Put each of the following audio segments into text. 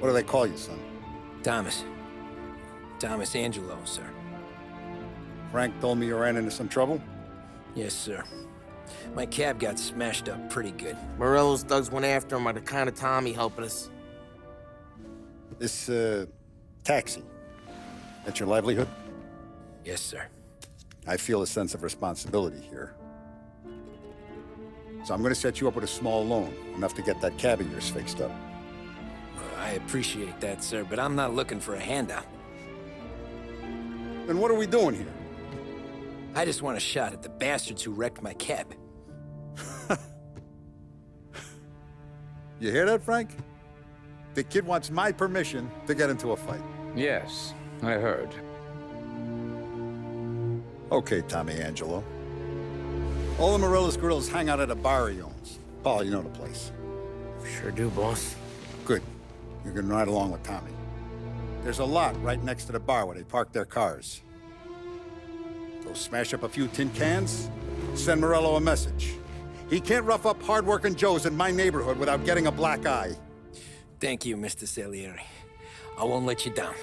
What do they call you, son? Thomas. Thomas Angelo, sir. Frank told me you ran into some trouble? Yes, sir. My cab got smashed up pretty good. Morello's thugs went after him by the kind of Tommy helping us. This, taxi. That's your livelihood? Yes, sir. I feel a sense of responsibility here. So I'm gonna set you up with a small loan, enough to get that cab of yours fixed up. I appreciate that, sir, but I'm not looking for a handout. Then what are we doing here? I just want a shot at the bastards who wrecked my cab. You hear that, Frank? The kid wants my permission to get into a fight. Yes, I heard. Okay, Tommy Angelo. All the Morello's girls hang out at a bar he owns. Paul, you know the place. Sure do, boss. Good. You can ride along with Tommy. There's a lot right next to the bar where they park their cars. Go smash up a few tin cans, send Morello a message. He can't rough up hard-working Joes in my neighborhood without getting a black eye. Thank you, Mr. Salieri. I won't let you down.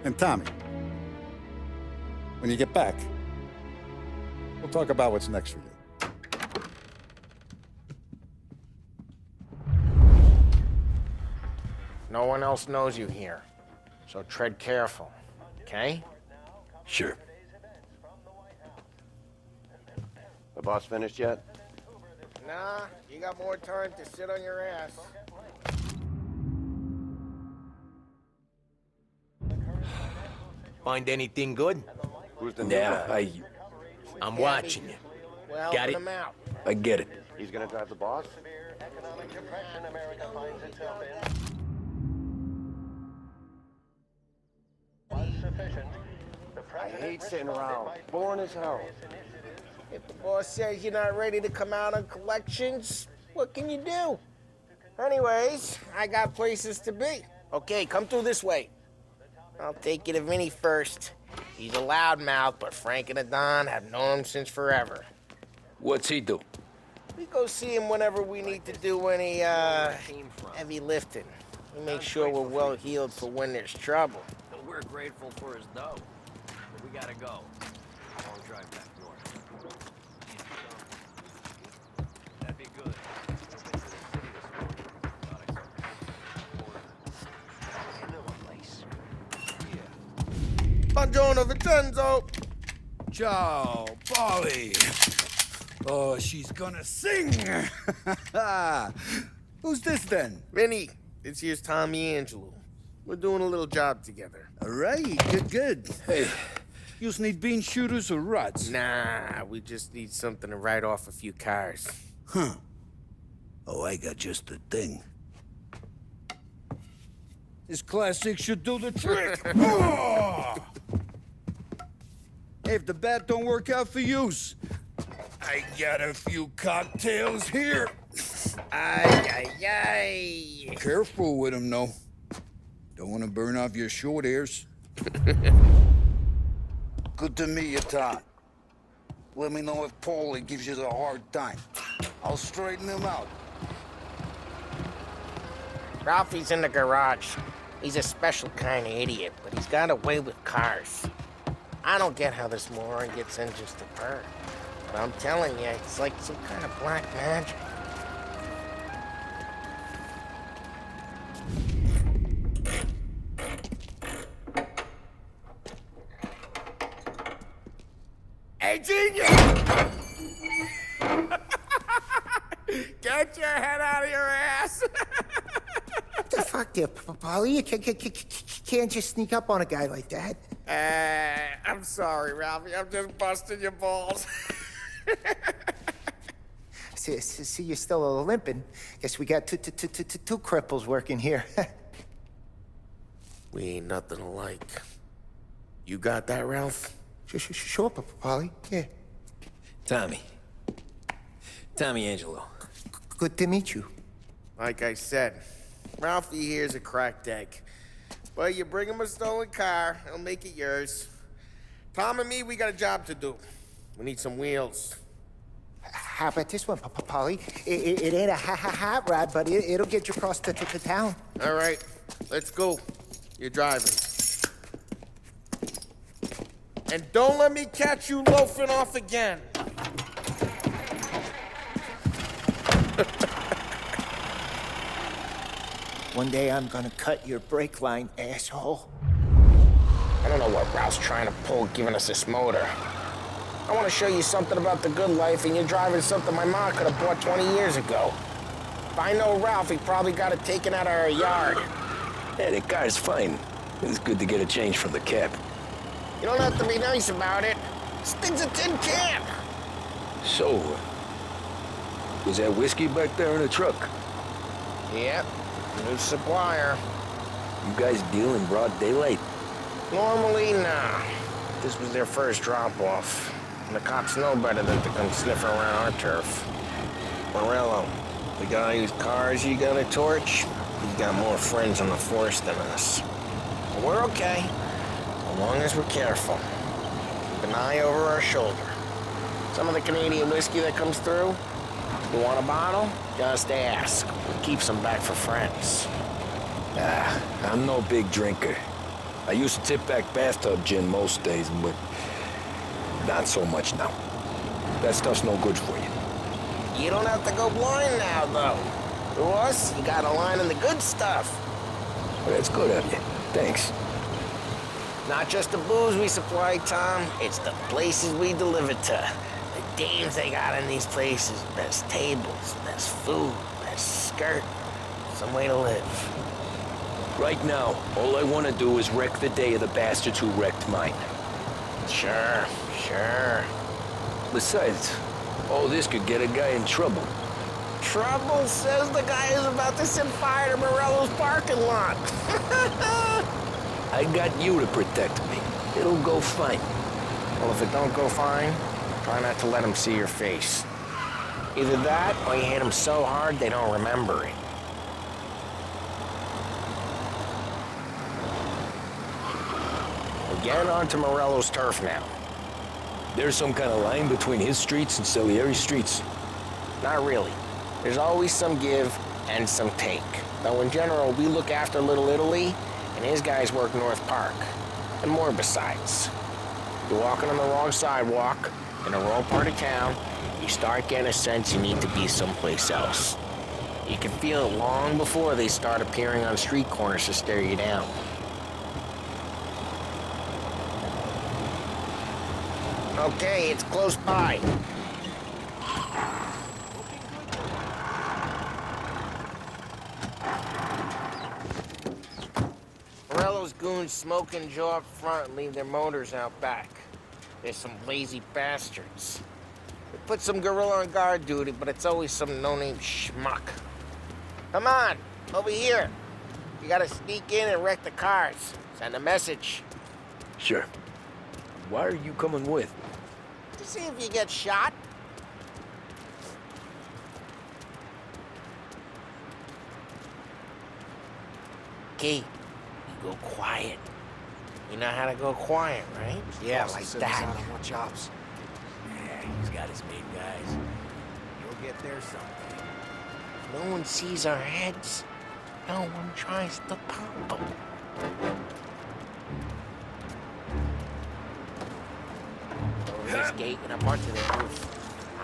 And Tommy, when you get back, we'll talk about what's next for you. No one else knows you here, so tread careful, okay? Sure. The boss finished yet? Nah, you got more time to sit on your ass. Find anything good? Who's the Yeah, new guy? I'm watching you. Well, Got it. him out. I get it. He's gonna drive the boss? I hate sitting around. Boring as hell. If the boss says you're not ready to come out on collections, what can you do? Anyways, I got places to be. Okay, come through this way. I'll take you to Vinny first. He's a loudmouth, but Frank and the Don have known him since forever. What's he do? We go see him whenever we need to do any, heavy lifting. We make sure we're well healed for when there's trouble. We're grateful for his dough, but we gotta go. Long drive back north. That'd be good. I've been to the city this morning. Thought I saw Buongiorno, Vincenzo! Ciao, Polly. Oh, she's gonna sing. Who's this then? Vinny, this here's Tommy Angelo. We're doing a little job together. All right, good. Hey, you need bean shooters or rods? Nah, we just need something to write off a few cars. Huh. Oh, I got just the thing. This classic should do the trick. Oh! Hey, if the bat don't work out for yous, I got a few cocktails here. Ay, ay, ay. Careful with them, though. Don't want to burn off your short hairs. Good to meet you, Todd. Let me know if Paulie gives you a hard time. I'll straighten him out. Ralphie's in the garage. He's a special kind of idiot, but he's got a way with cars. I don't get how this moron gets in just to burn. But I'm telling you, it's like some kind of black magic. Hey, genius! Get your head out of your ass! What the fuck there, Polly? You can't just sneak up on a guy like that. I'm sorry, Ralphie. I'm just busting your balls. See, you're still limping. Guess we got two cripples working here. We ain't nothing alike. You got that, Ralph? Sure, Polly. Yeah. Tommy Angelo. Good to meet you. Like I said, Ralphie here's a cracked egg. But you bring him a stolen car, he'll make it yours. Tom and me, we got a job to do. We need some wheels. how about this one, Polly? It ain't a hot rod, but it'll get you across to town. All right, let's go. You're driving. And don't let me catch you loafing off again. One day I'm gonna cut your brake line, asshole. I don't know what Ralph's trying to pull giving us this motor. I want to show you something about the good life, and you're driving something my mom could have bought 20 years ago. If I know Ralph, he probably got it taken out of our yard. Yeah, the car's fine. It's good to get a change from the cab. You don't have to be nice about it. This thing's a tin can. So, was that whiskey back there in the truck? Yep, new supplier. You guys deal in broad daylight? Normally, nah. This was their first drop-off. And the cops know better than to come sniffing around our turf. Morello, the guy whose cars you got a torch, he's got more friends on the force than us. But we're okay, as long as we're careful. Keep an eye over our shoulder. Some of the Canadian whiskey that comes through, you want a bottle? Just ask. We keep some back for friends. I'm no big drinker. I used to tip back bathtub gin most days, but not so much now. That stuff's no good for you. You don't have to go blind now, though. To us, you got a line in the good stuff. Well, that's good of you. Thanks. Not just the booze we supply, Tom. It's the places we deliver to. The dames they got in these places. Best tables, best food, best skirt. Some way to live. Right now, all I want to do is wreck the day of the bastards who wrecked mine. Sure. Besides, all this could get a guy in trouble. Trouble, says the guy who's about to set fire to Morello's parking lot. I got you to protect me. It'll go fine. Well, if it don't go fine, try not to let them see your face. Either that, or you hit them so hard they don't remember it. We're getting onto Morello's turf now. There's some kind of line between his streets and Salieri streets. Not really. There's always some give and some take. Though in general, we look after Little Italy, and his guys work North Park. And more besides. You're walking on the wrong sidewalk, in the wrong part of town, you start getting a sense you need to be someplace else. You can feel it long before they start appearing on street corners to stare you down. Okay, it's close by. Morello's goons smoke and jaw up front and leave their motors out back. They're some lazy bastards. They put some gorilla on guard duty, but it's always some no-name schmuck. Come on, over here. You gotta sneak in and wreck the cars. Send a message. Sure. Why are you coming with? To see if you get shot. Okay, you go quiet. You know how to go quiet, right? Yeah, like that. chops. Yeah, he's got his main guys. You'll get there someday. No one sees our heads. No one tries to pop them. Over this gate and up onto the roof.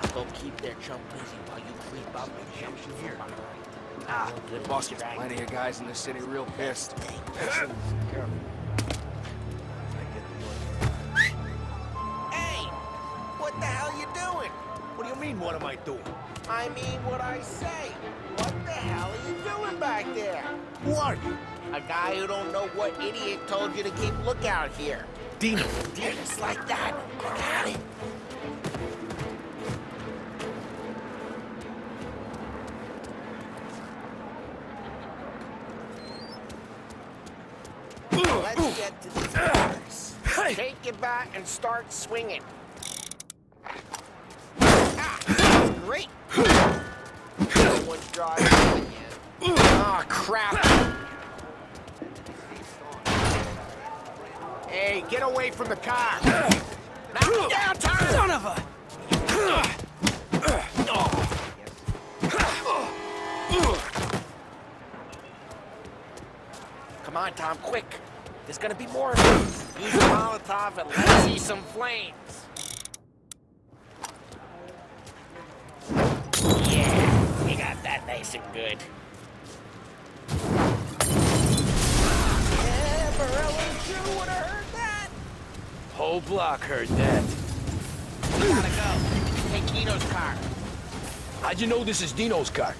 I'll go keep their chump busy while you creep up and jump from behind. The boss gets plenty of guys in this city real pissed. Careful. Hey! What the hell you doing? What do you mean, what am I doing? I mean what I say. What the hell are you doing back there? Who are you? A guy who don't know what idiot told you to keep lookout here. Dino. Just like that. I got it. Let's get to these cars. Take it back and start swinging. Ah, that's great. No one's driving again. Ah, crap. Hey, get away from the car. Knock me down, Tom. Son of a... Come on, Tom, quick. There's gonna be more of it. Use a Molotov and let's see some flames. Yeah, we got that nice and good. Yeah, Morello Jew would have heard that. Whole block heard that. We gotta go. Take Dino's car. How'd you know this is Dino's car?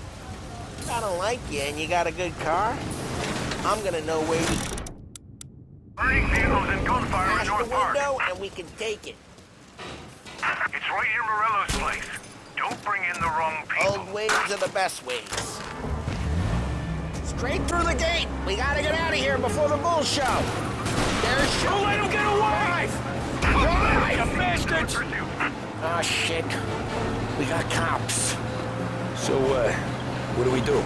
I don't like you and you got a good car. I'm gonna know where you Burning vehicles and gunfire smash in the North Park. window and we can take it. It's right near Morello's place. Don't bring in the wrong people. Old ways are the best ways. Straight through the gate. We gotta get out of here before the bull show. There's Don't let him get away! Drive! You bastards! Oh, shit. We got cops. So, what do we do?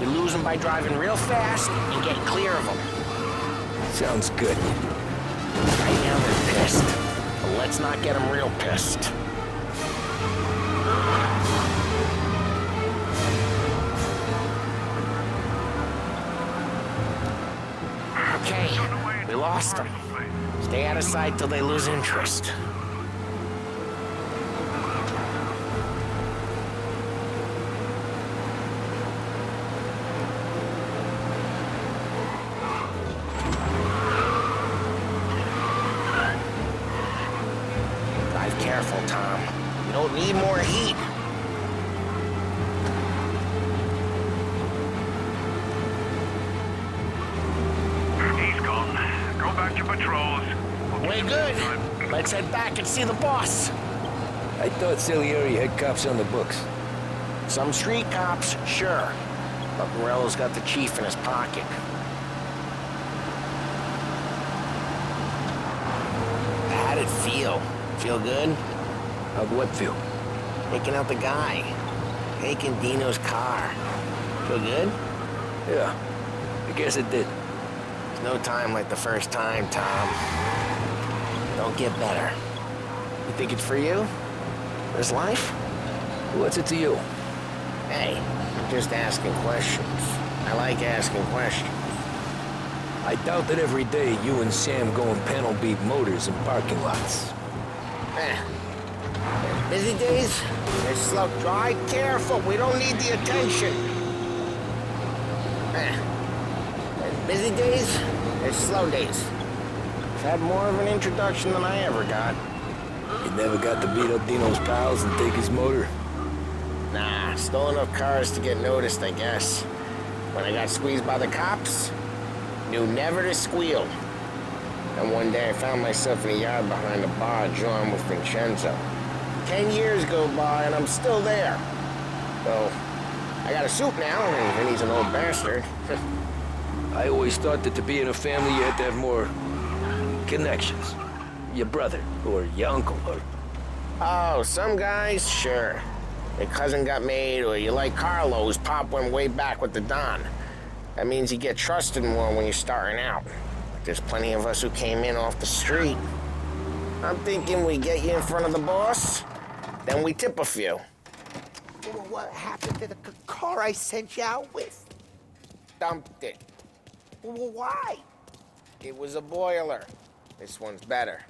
We lose them by driving real fast and get clear of them. Sounds good. Right now they're pissed. But let's not get them real pissed. Okay, we lost them. Stay out of sight till they lose interest. Drive careful, Tom. You don't need more heat. He's gone. Go back to patrols. Way good. Let's head back and see the boss. I thought Salieri had cops on the books. Some street cops, sure. But Morello's got the chief in his pocket. How'd it feel? Feel good? How'd what feel? Taking out the guy. Taking Dino's car. Feel good? Yeah, I guess it did. There's no time like the first time, Tom. Don't get better. You think it's for you? This life? What's it to you? Hey, I'm just asking questions. I like asking questions. I doubt that every day you and Sam go and panel beat motors in parking lots. There's busy days. There's slow. Drive careful. We don't need the attention. There's busy days. There's slow days. I've had more of an introduction than I ever got. You never got to beat up Dino's pals and take his motor? Nah, stole enough cars to get noticed, I guess. When I got squeezed by the cops, knew never to squeal. And one day I found myself in a yard behind a bar drawn with Vincenzo. 10 years go by and I'm still there. So, I got a suit now, and he's an old bastard. I always thought that to be in a family you had to have more connections. Your brother, or your uncle, or... Oh, some guys, sure. Your cousin got made, or you like Carlos, Pop went way back with the Don. That means you get trusted more when you're starting out. There's plenty of us who came in off the street. I'm thinking we get you in front of the boss, then we tip a few. What happened to the car I sent you out with? Dumped it. Why? It was a boiler. This one's better.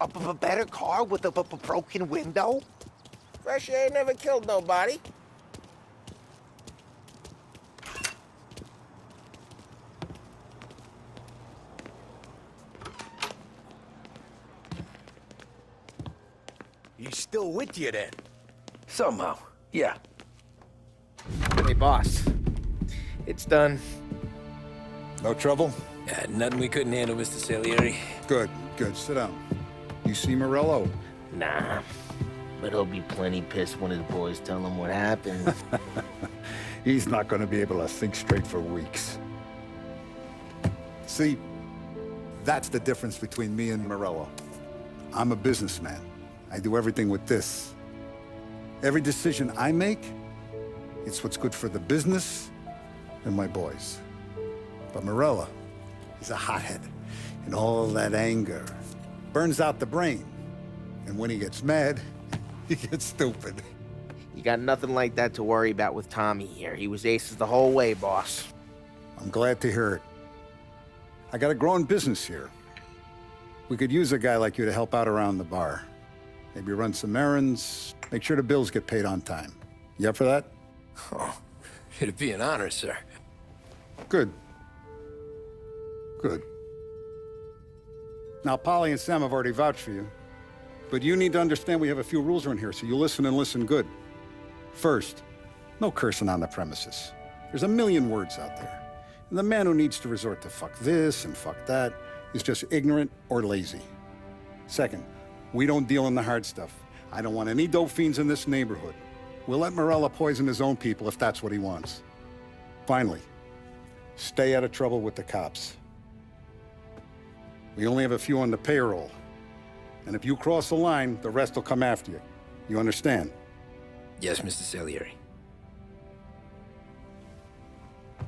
A better car with a broken window? Fresh air never killed nobody. He's still with you then? Somehow, yeah. Hey, boss. It's done. No trouble? Yeah, nothing we couldn't handle, Mr. Salieri. Good, good. Sit down. You see Morello? Nah, but he'll be plenty pissed when his boys tell him what happened. He's not going to be able to think straight for weeks. See, that's the difference between me and Morello. I'm a businessman. I do everything with this. Every decision I make, it's what's good for the business and my boys. But Morello, he's a hothead, and all that anger burns out the brain. And when he gets mad, he gets stupid. You got nothing like that to worry about with Tommy here. He was aces the whole way, boss. I'm glad to hear it. I got a growing business here. We could use a guy like you to help out around the bar. Maybe run some errands, make sure the bills get paid on time. You up for that? Oh, it'd be an honor, sir. Good. Good. Now, Polly and Sam have already vouched for you. But you need to understand we have a few rules around here, so you listen and listen good. First, no cursing on the premises. There's a million words out there. And the man who needs to resort to fuck this and fuck that is just ignorant or lazy. Second, we don't deal in the hard stuff. I don't want any dope fiends in this neighborhood. We'll let Morella poison his own people if that's what he wants. Finally, stay out of trouble with the cops. We only have a few on the payroll. And if you cross the line, the rest will come after you. You understand? Yes, Mr. Salieri.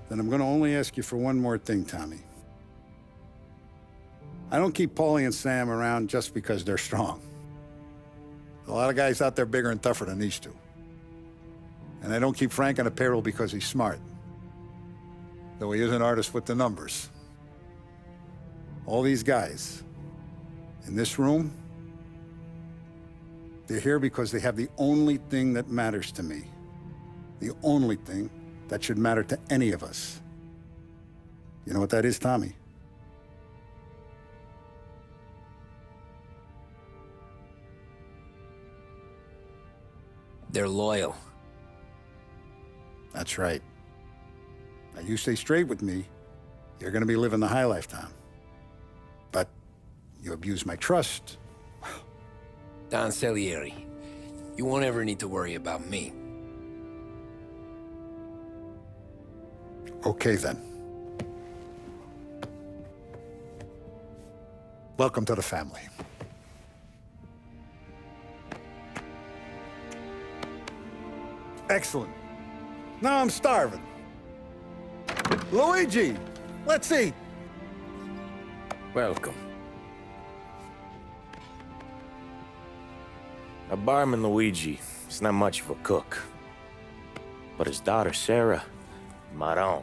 Then I'm gonna only ask you for one more thing, Tommy. I don't keep Paulie and Sam around just because they're strong. A lot of guys out there bigger and tougher than these two. And I don't keep Frank on the payroll because he's smart. Though he is an artist with the numbers. All these guys in this room, they're here because they have the only thing that matters to me. The only thing that should matter to any of us. You know what that is, Tommy? They're loyal. That's right. Now, you stay straight with me, you're gonna be living the high life, Tom. But you abuse my trust. Don Salieri, you won't ever need to worry about me. Okay, then. Welcome to the family. Excellent. Now I'm starving. Luigi, let's eat. Welcome. A barman Luigi is not much of a cook. But his daughter Sarah, Maron.